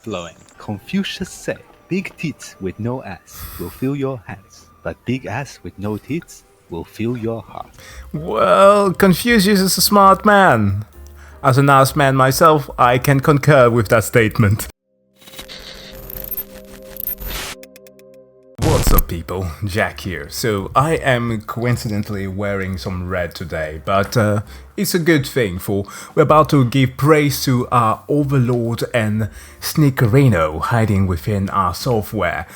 flowing. Confucius said, big tits with no ass will fill your hands, but big ass with no tits will fill your heart. Well, Confucius is a smart man. As an ass man myself, I can concur with that statement. What's up people, Jack here. So I am coincidentally wearing some red today, but it's a good thing, for we're about to give praise to our overlord and sneakerino hiding within our software,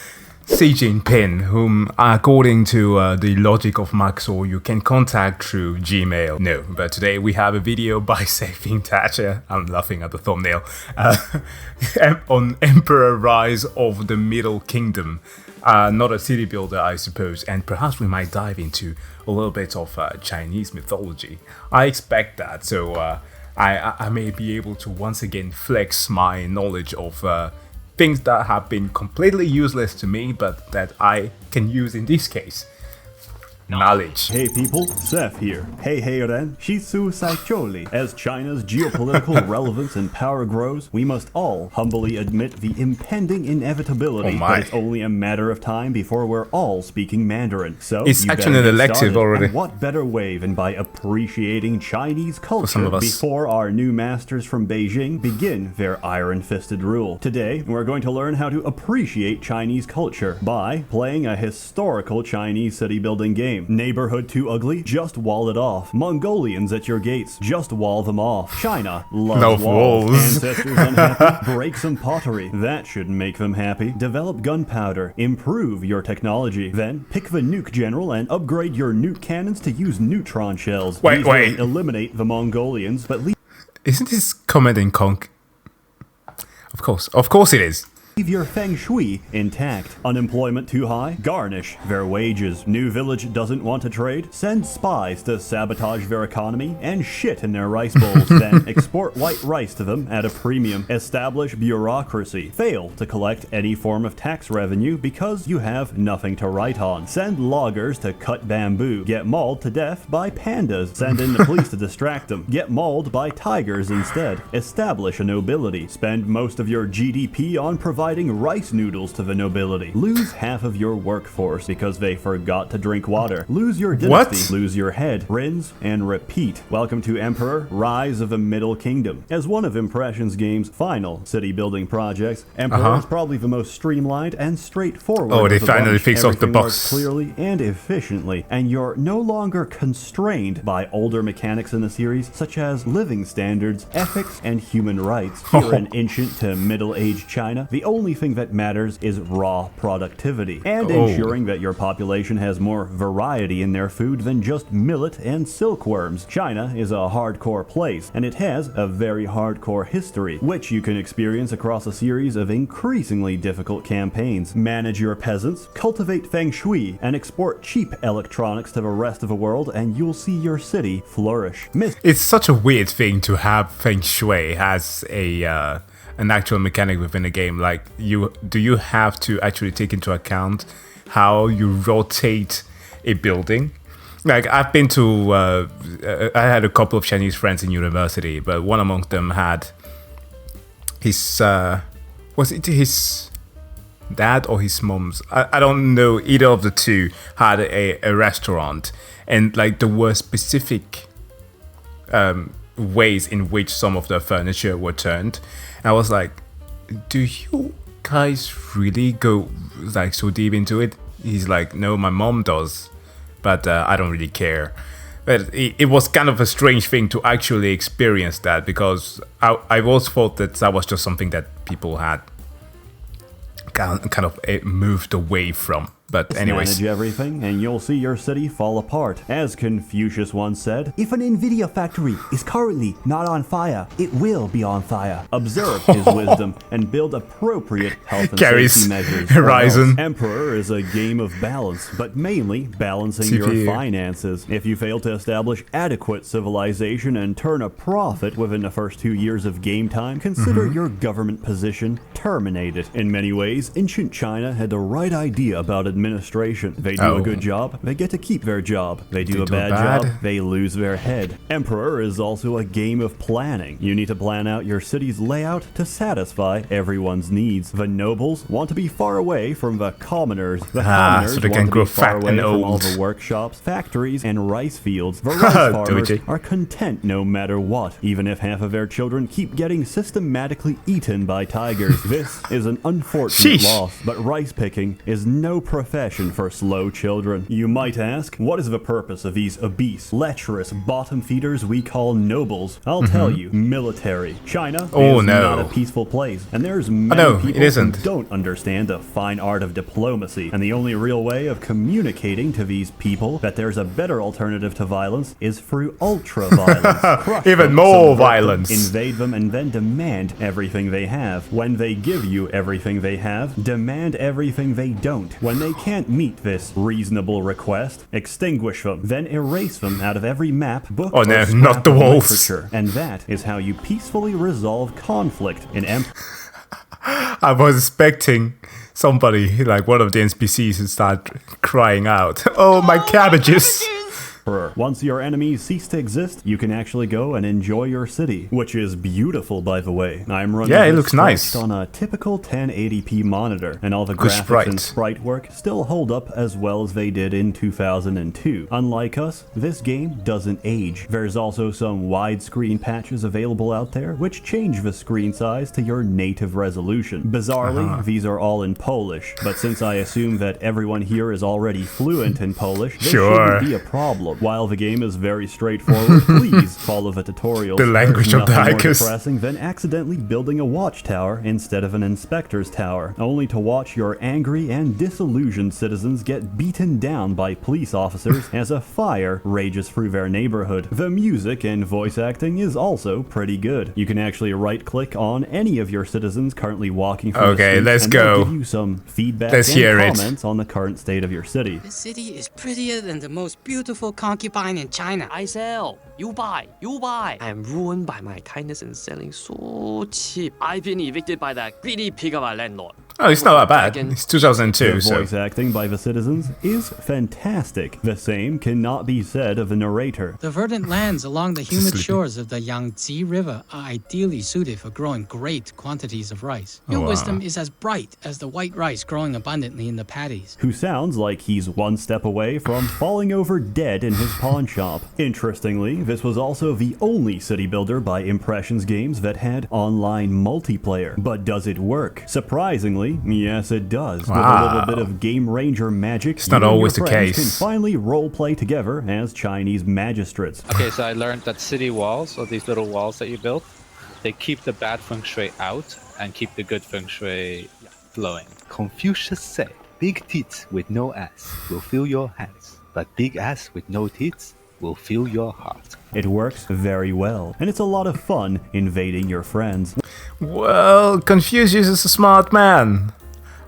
Xi Jinping, whom according to the logic of Maxor you can contact through Gmail. No, but today we have a video by SsethTzeentach, I'm laughing at the thumbnail, on Emperor Rise of the Middle Kingdom. Not a city builder, I suppose, and perhaps we might dive into a little bit of Chinese mythology. I expect that, so I may be able to once again flex my knowledge of things that have been completely useless to me, but that I can use in this case. Knowledge. Hey people, Seth here. Hey ren, shisu saicholi. As China's geopolitical relevance and power grows, we must all humbly admit the impending inevitability that it's only a matter of time before we're all speaking Mandarin. So it's actually an elective already. And what better way than by appreciating Chinese culture before our new masters from Beijing begin their iron-fisted rule. Today, we're going to learn how to appreciate Chinese culture by playing a historical Chinese city-building game. Neighborhood too ugly? Just wall it off. Mongolians at your gates? Just wall them off. China loves walls. Ancestors unhappy? Break some pottery. That should make them happy. Develop gunpowder. Improve your technology. Then pick the nuke general and upgrade your nuke cannons to use neutron shells. Wait. Eliminate the Mongolians, but isn't this comment in conk? Of course it is. Leave your feng shui intact. Unemployment too high? Garnish their wages. New village doesn't want to trade? Send spies to sabotage their economy and shit in their rice bowls. Then export white rice to them at a premium. Establish bureaucracy. Fail to collect any form of tax revenue because you have nothing to write on. Send loggers to cut bamboo. Get mauled to death by pandas. Send in the police to distract them. Get mauled by tigers instead. Establish a nobility. Spend most of your GDP on providing rice noodles to the nobility. Lose half of your workforce because they forgot to drink water. Lose your dynasty. Lose your head. Rinse and repeat. Welcome to Emperor Rise of the Middle Kingdom. As one of Impression's game's final city building projects, Emperor is probably the most streamlined and straightforward. Oh, they finally fixed off the box clearly and efficiently, and you're no longer constrained by older mechanics in the series, such as living standards, ethics, and human rights. Here in ancient to middle-aged China, the only thing that matters is raw productivity and ensuring that your population has more variety in their food than just millet and silkworms. China is a hardcore place, and it has a very hardcore history, which you can experience across a series of increasingly difficult campaigns. Manage your peasants, cultivate feng shui, and export cheap electronics to the rest of the world, and you'll see your city flourish. It's such a weird thing to have feng shui as an actual mechanic within a game. Like, do you have to actually take into account how you rotate a building? Like, I've been to I had a couple of Chinese friends in university, but one among them had his was it his dad or his mom's, I don't know, either of the two had a restaurant, and like there were specific ways in which some of the furniture were turned. I was like, do you guys really go like so deep into it? He's like, no, my mom does, but I don't really care. But it was kind of a strange thing to actually experience that, because I always thought that was just something that people had kind of moved away from. But anyways, manage everything and you'll see your city fall apart. As Confucius once said, if an NVIDIA factory is currently not on fire, it will be on fire. Observe his wisdom and build appropriate health and safety measures. Horizon. Emperor is a game of balance, but mainly balancing your finances. If you fail to establish adequate civilization and turn a profit within the first 2 years of game time, consider your government position terminated. In many ways, ancient China had the right idea about administration. They do a good job, they get to keep their job. They do a bad job, they lose their head. Emperor is also a game of planning. You need to plan out your city's layout to satisfy everyone's needs. The nobles want to be far away from the commoners. The commoners so they want can to grow be far fat away and from all old. the workshops, factories, and rice fields. The rice farmers are content no matter what, even if half of their children keep getting systematically eaten by tigers. This is an unfortunate loss, but rice picking is no profession for slow children. You might ask, what is the purpose of these obese, lecherous bottom feeders we call nobles? I'll tell you, military. China is not a peaceful place, and there's many people who don't understand the fine art of diplomacy, and the only real way of communicating to these people that there's a better alternative to violence is through ultra-violence. Even more violence. Invade them and then demand everything they have. When they give you everything they have, demand everything they don't. When they can't meet this reasonable request, extinguish them, then erase them out of every map, book, or not the walls. literature. And that is how you peacefully resolve conflict in I was expecting somebody, like one of the NPCs, to start crying out, "Oh, my cabbages!" Once your enemies cease to exist, you can actually go and enjoy your city, which is beautiful, by the way. I'm running it looks nice on a typical 1080p monitor, and all the graphics and sprite work still hold up as well as they did in 2002. Unlike us, this game doesn't age. There's also some widescreen patches available out there, which change the screen size to your native resolution. Bizarrely, these are all in Polish, but since I assume that everyone here is already fluent in Polish, this shouldn't be a problem. While the game is very straightforward, please follow the tutorials. The language of the hikers. More depressing than accidentally building a watchtower instead of an inspector's tower, only to watch your angry and disillusioned citizens get beaten down by police officers as a fire rages through their neighborhood. The music and voice acting is also pretty good. You can actually right-click on any of your citizens currently walking through the streets, let's and go. they'll give you some feedback and comments on the current state of your city. This city is prettier than the most beautiful concubine in China. I sell, you buy, you buy. I am ruined by my kindness and selling so cheap. I've been evicted by that greedy pig of a landlord. Oh, it's not that bad. It's 2002, the voice acting by the citizens is fantastic. The same cannot be said of the narrator. The verdant lands along the humid shores of the Yangtze River are ideally suited for growing great quantities of rice. Your wisdom is as bright as the white rice growing abundantly in the paddies. Who sounds like he's one step away from falling over dead in his pawn shop. Interestingly, this was also the only city builder by Impressions Games that had online multiplayer. But does it work? Surprisingly, yes it does. With a little bit of Game Ranger magic, it's not always the case. Can finally roleplay together as Chinese magistrates. Okay, so I learned that city walls, or these little walls that you build, they keep the bad feng shui out and keep the good feng shui flowing. Confucius said, "Big tits with no ass will fill your hands, but big ass with no tits will fill your heart." It works very well, and it's a lot of fun invading your friends. Well, Confucius is a smart man.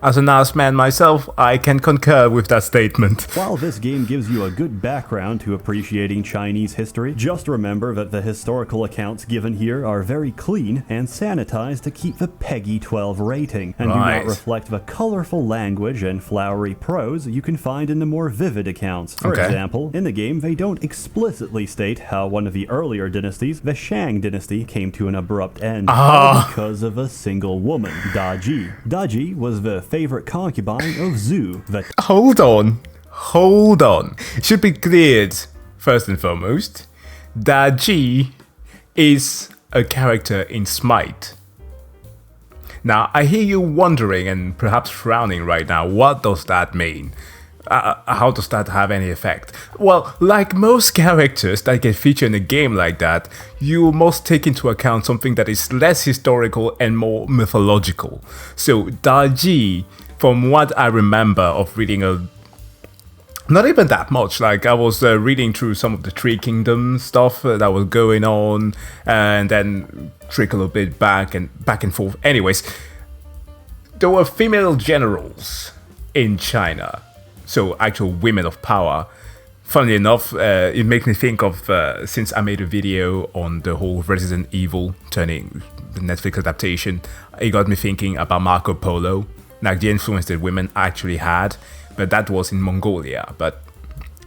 As an ass man myself, I can concur with that statement. While this game gives you a good background to appreciating Chinese history, just remember that the historical accounts given here are very clean and sanitized to keep the PEGI 12 rating, and do not reflect the colorful language and flowery prose you can find in the more vivid accounts. For example, in the game they don't explicitly state how one of the earlier dynasties, the Shang dynasty, came to an abrupt end all because of a single woman, Daji. Daji was the favorite concubine of Zhu. Hold on. It should be cleared, first and foremost, Daji is a character in Smite. Now, I hear you wondering and perhaps frowning right now, what does that mean? How does that have any effect? Well, like most characters that get featured in a game like that, you must take into account something that is less historical and more mythological. So Daji, from what I remember of reading not even that much, like I was reading through some of the Three Kingdoms stuff that was going on, and then trickle a bit back and forth. Anyways, there were female generals in China. So actual women of power. Funnily enough, it makes me think of, since I made a video on the whole Resident Evil turning the Netflix adaptation, it got me thinking about Marco Polo, like the influence that women actually had. but that was in Mongolia. But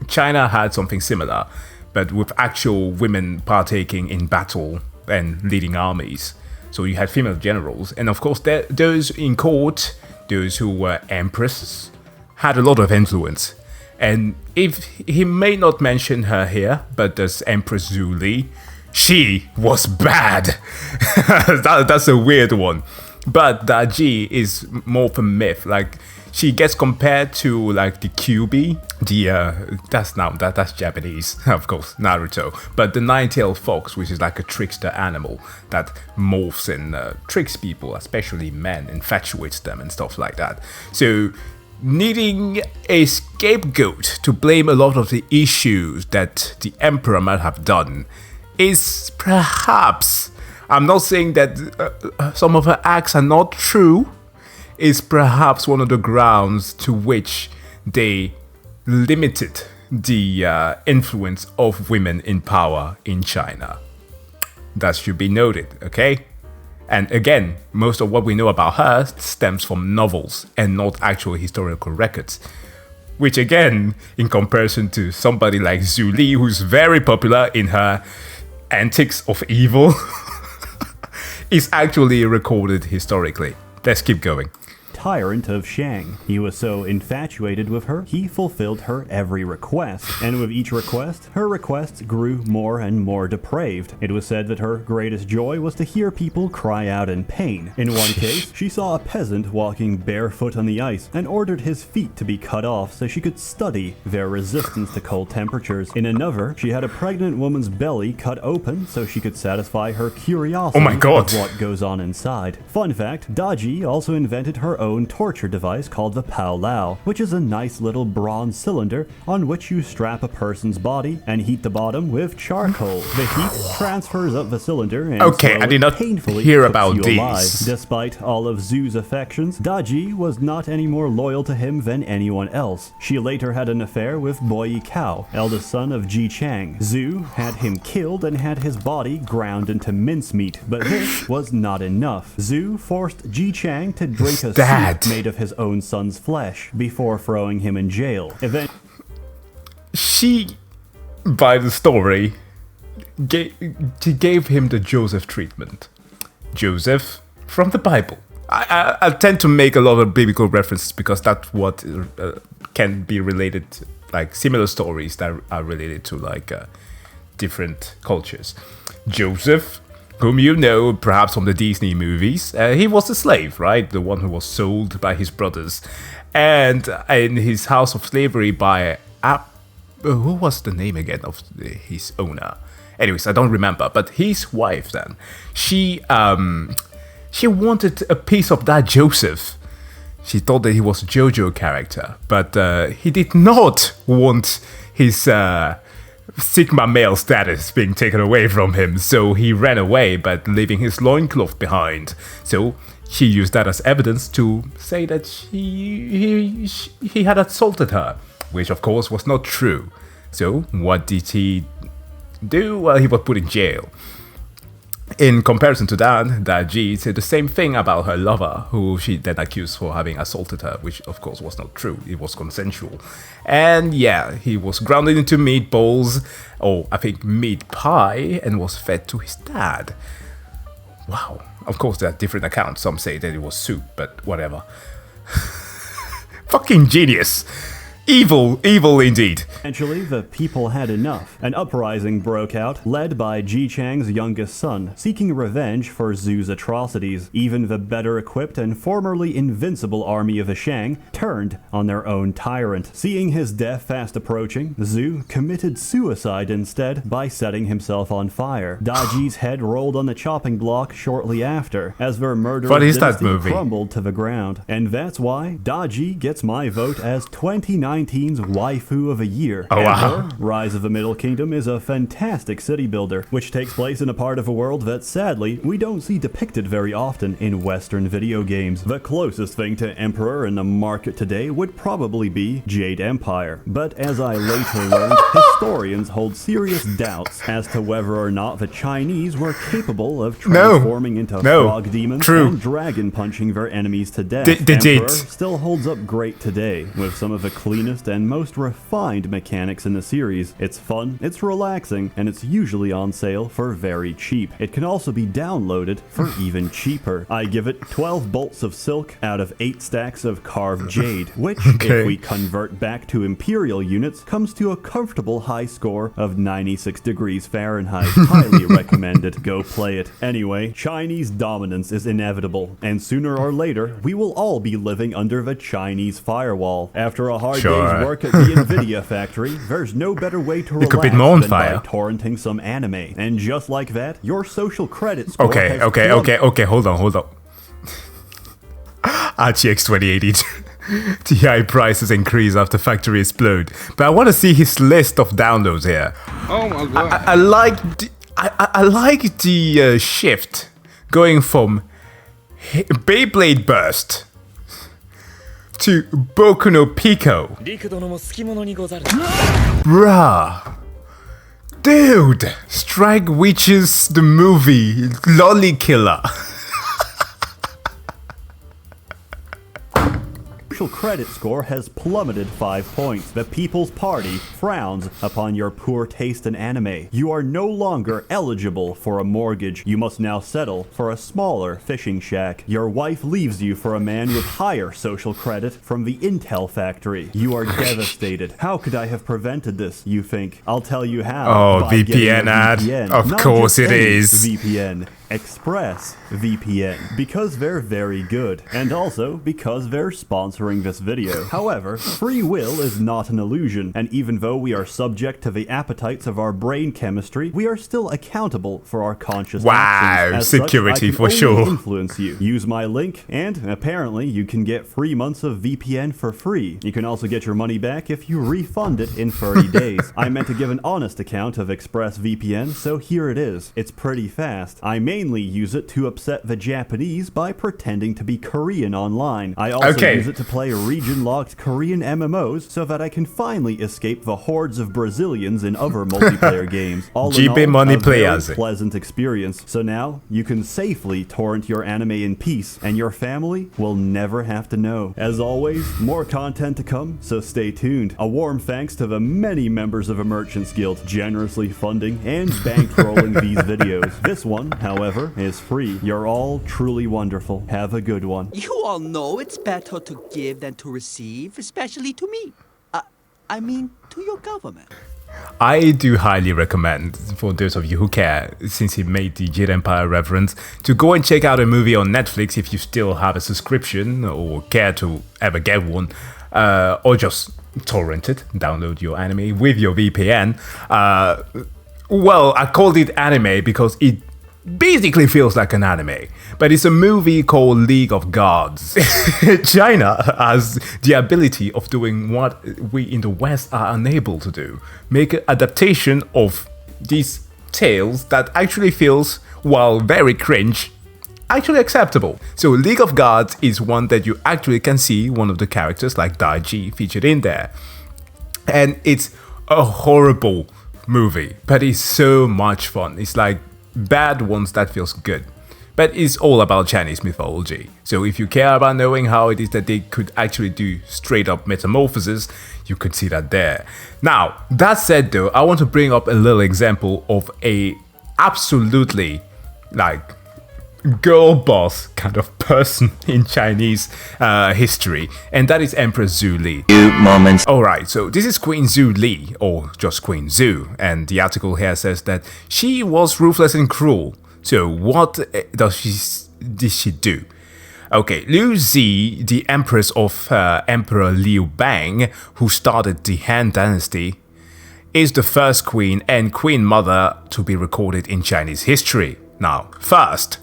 China had something similar, but with actual women partaking in battle and leading armies. So you had female generals, and of course those in court, those who were empresses, had a lot of influence. And if he may not mention her here, but there's Empress Zhu Li, she was bad. That's a weird one. But Daji is more of a myth. Like, she gets compared to like the QB, that's Japanese, of course, Naruto. But the nine-tailed fox, which is like a trickster animal that morphs and tricks people, especially men, infatuates them and stuff like that. So needing a scapegoat to blame a lot of the issues that the emperor might have done is perhaps, I'm not saying that some of her acts are not true, is perhaps one of the grounds to which they limited the influence of women in power in China. That should be noted, okay? And again, most of what we know about her stems from novels and not actual historical records. Which again, in comparison to somebody like Zhu Li, who's very popular in her antics of evil, is actually recorded historically. Let's keep going. Tyrant of Shang. He was so infatuated with her, he fulfilled her every request, and with each request, her requests grew more and more depraved. It was said that her greatest joy was to hear people cry out in pain. In one case, she saw a peasant walking barefoot on the ice and ordered his feet to be cut off so she could study their resistance to cold temperatures. In another, she had a pregnant woman's belly cut open so she could satisfy her curiosity of what goes on inside. Fun fact, Daji also invented her own torture device called the Pao Lao, which is a nice little bronze cylinder on which you strap a person's body and heat the bottom with charcoal. The heat transfers up the cylinder and I did not painfully hear cooks about you these. alive. Despite all of Zhu's affections, Daji was not any more loyal to him than anyone else. She later had an affair with Bo Yikao, eldest son of Ji Chang. Zhu had him killed and had his body ground into mincemeat, but this was not enough. Zhu forced Ji Chang to drink a soup made of his own son's flesh before throwing him in jail. She, by the story, gave him the Joseph treatment. Joseph from the Bible. I tend to make a lot of biblical references because that's what can be related, like similar stories that are related to like different cultures. Joseph, whom you know perhaps from the Disney movies, he was a slave, right? The one who was sold by his brothers. And in his house of slavery by... who was the name again of his owner? Anyways, I don't remember. But his wife then, she wanted a piece of that Joseph. She thought that he was a JoJo character. But he did not want his... Sigma male status being taken away from him, so he ran away, but leaving his loincloth behind. So she used that as evidence to say that he had assaulted her, which of course was not true. So what did he do? Well, he was put in jail. In comparison to that, Daji said the same thing about her lover, who she then accused for having assaulted her, which of course was not true. It was consensual. And yeah, he was grounded into meatballs, or I think meat pie, and was fed to his dad. Wow. Of course, there are different accounts. Some say that it was soup, but whatever. Fucking genius. Evil, evil indeed. Eventually, the people had enough. An uprising broke out, led by Ji Chang's youngest son, seeking revenge for Zhu's atrocities. Even the better equipped and formerly invincible army of the Shang turned on their own tyrant. Seeing his death fast approaching, Zhu committed suicide instead by setting himself on fire. Daji's head rolled on the chopping block shortly after, as their murderous dynasty crumbled to the ground. And that's why Daji gets my vote as 29 2019's Waifu of the Year. Oh, And wow. her, Rise of the Middle Kingdom is a fantastic city builder, which takes place in a part of the world that sadly we don't see depicted very often in Western video games. The closest thing to Emperor in the market today would probably be Jade Empire. But as I later learned, historians hold serious doubts as to whether or not the Chinese were capable of transforming into frog demons and dragon punching their enemies to death. Emperor still holds up great today, with some of the cleanest and most refined mechanics in the series. It's fun, it's relaxing, and it's usually on sale for very cheap. It can also be downloaded for even cheaper. I give it 12 bolts of silk out of 8 stacks of carved jade, which, if we convert back to imperial units, comes to a comfortable high score of 96 degrees Fahrenheit. Highly recommended. Go play it. Anyway, Chinese dominance is inevitable, and sooner or later, we will all be living under the Chinese firewall. After a hard day's work at the Nvidia factory, there's no better way to relax than by torrenting some anime. And just like that, your social credit score has Okay, hold on. RTX 2080 Ti prices increase after factory explode. But I want to see his list of downloads here. Oh my god. I like the shift going from Beyblade Burst to Boku no Pico. Bruh. Dude! Strike Witches the movie. Lolly Killer. Social credit score has plummeted 5 points. The People's Party frowns upon your poor taste in anime. You are no longer eligible for a mortgage. You must now settle for a smaller fishing shack. Your wife leaves you for a man with higher social credit from the Intel factory. You are devastated. How could I have prevented this, you think? I'll tell you how. Oh, VPN ad. VPN. Of Not course just it any is. VPN. ExpressVPN, because they're very good, and also because they're sponsoring this video. However, free will is not an illusion, and even though we are subject to the appetites of our brain chemistry, we are still accountable for our conscious actions. As security such, I can for only sure. influence you. Use my link, and apparently you can get 3 months of VPN for free. You can also get your money back if you refund it in 30 days. I meant to give an honest account of ExpressVPN, so here it is. It's pretty fast. I mainly use it to upset the Japanese by pretending to be Korean online. I also use it to play region-locked Korean MMOs so that I can finally escape the hordes of Brazilians in other multiplayer games. All in all, a very pleasant experience. So now, you can safely torrent your anime in peace, and your family will never have to know. As always, more content to come, so stay tuned. A warm thanks to the many members of the Merchants Guild generously funding and bankrolling these videos. This one, however, is free. You're all truly wonderful. Have a good one. You all know it's better to give than to receive, especially to me. I mean, to your government. I do highly recommend, for those of you who care, since he made the Jade Empire reference, to go and check out a movie on Netflix if you still have a subscription or care to ever get one, or just torrent it, download your anime with your VPN. Well, I called it anime because it basically feels like an anime, but it's a movie called League of Gods. China has the ability of doing what we in the West are unable to do. Make an adaptation of these tales that actually feels, while very cringe, actually acceptable. So League of Gods is one that you actually can see one of the characters like Daji featured in there. And it's a horrible movie, but it's so much fun. It's like bad ones that feels good, but it's all about Chinese mythology. So if you care about knowing how it is that they could actually do straight up metamorphosis, you could see that there. Now, that said though, I want to bring up a little example of a absolutely like girl boss kind of person in Chinese history, and that is Empress Zhu Li. Alright, so this is Queen Zhu Li, or just Queen Zhu, and the article here says that she was ruthless and cruel. So what did she do? Okay, Liu Zi, the empress of Emperor Liu Bang, who started the Han Dynasty, is the first queen and queen mother to be recorded in Chinese history. Now, first,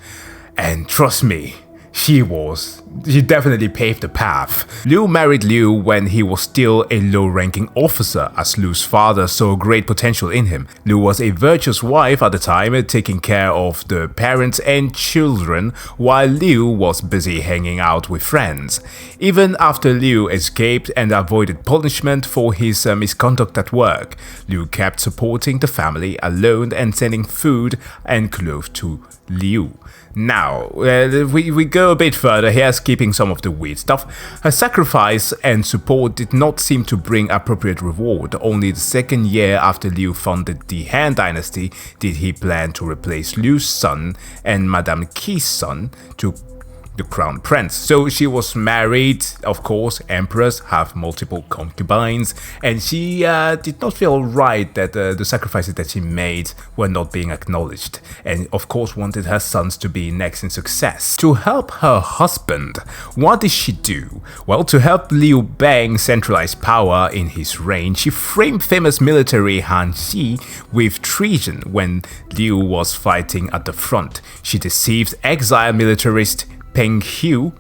and trust me, She definitely paved the path. Liu married Liu when he was still a low-ranking officer, as Liu's father saw great potential in him. Liu was a virtuous wife at the time, taking care of the parents and children, while Liu was busy hanging out with friends. Even after Liu escaped and avoided punishment for his misconduct at work, Liu kept supporting the family alone and sending food and clothes to Liu. Now, we go a bit further here, skipping some of the weird stuff. Her sacrifice and support did not seem to bring appropriate reward. Only the second year after Liu founded the Han Dynasty did he plan to replace Liu's son and Madame Qi's son to the crown prince. So she was married, of course. Emperors have multiple concubines, and she did not feel right that the sacrifices that she made were not being acknowledged, and of course wanted her sons to be next in success. To help her husband, what did she do? Well, to help Liu Bang centralize power in his reign, she framed famous military Han Xi with treason when Liu was fighting at the front. She deceived exiled militarist Peng Hui,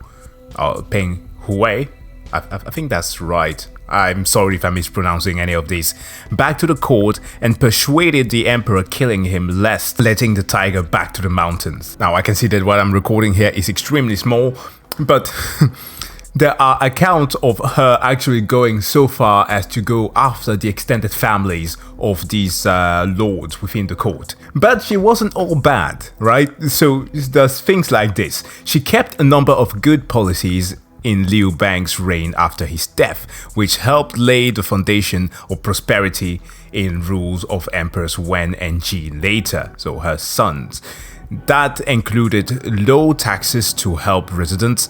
I think that's right. I'm sorry if I'm mispronouncing any of these. Back to the court and persuaded the emperor, killing him, lest letting the tiger back to the mountains. Now I can see that what I'm recording here is extremely small, but there are accounts of her actually going so far as to go after the extended families of these lords within the court. But she wasn't all bad, right? So there's things like this. She kept a number of good policies in Liu Bang's reign after his death, which helped lay the foundation of prosperity in rules of Emperors Wen and Ji later, so her sons. That included low taxes to help residents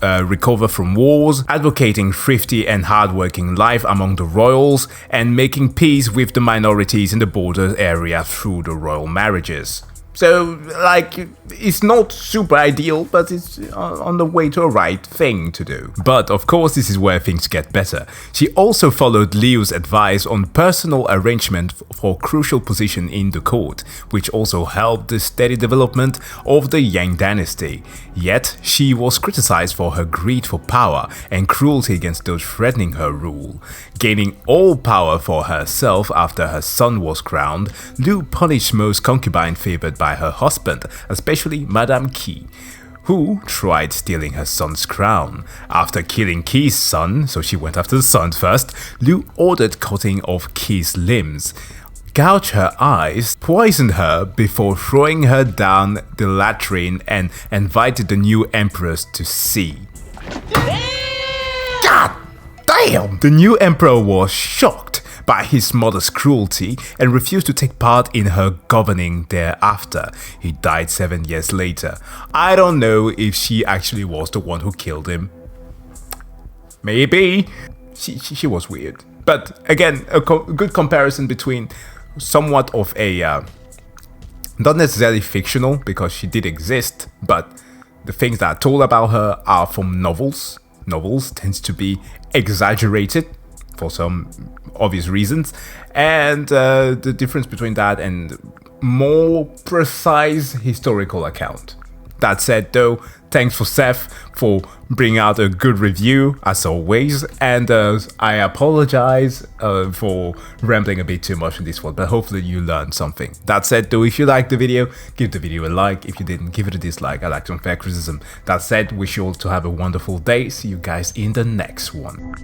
recover from wars, advocating thrifty and hardworking life among the royals, and making peace with the minorities in the border area through the royal marriages. So, like, it's not super ideal, but it's on the way to a right thing to do. But of course, this is where things get better. She also followed Liu's advice on personal arrangement for crucial position in the court, which also helped the steady development of the Yang dynasty. Yet, she was criticized for her greed for power and cruelty against those threatening her rule. Gaining all power for herself after her son was crowned, Liu punished most concubines favored by her husband, especially Madame Qi, who tried stealing her son's crown. After killing Qi's son, so she went after the son first, Liu ordered cutting off Qi's limbs, gouged her eyes, poisoned her before throwing her down the latrine, and invited the new empress to see. God damn! The new emperor was shocked by his mother's cruelty and refused to take part in her governing thereafter. He died 7 years later. I don't know if she actually was the one who killed him. Maybe. She was weird. But again, a good comparison between somewhat of a, not necessarily fictional, because she did exist, but the things that are told about her are from novels. Novels tends to be exaggerated for some obvious reasons, and the difference between that and more precise historical account. That said though, thanks for Seth for bringing out a good review as always, and I apologize for rambling a bit too much in this one, but hopefully you learned something. That said though, if you liked the video, give the video a like. If you didn't, give it a dislike. I like unfair criticism. That said, wish you all to have a wonderful day. See you guys in the next one.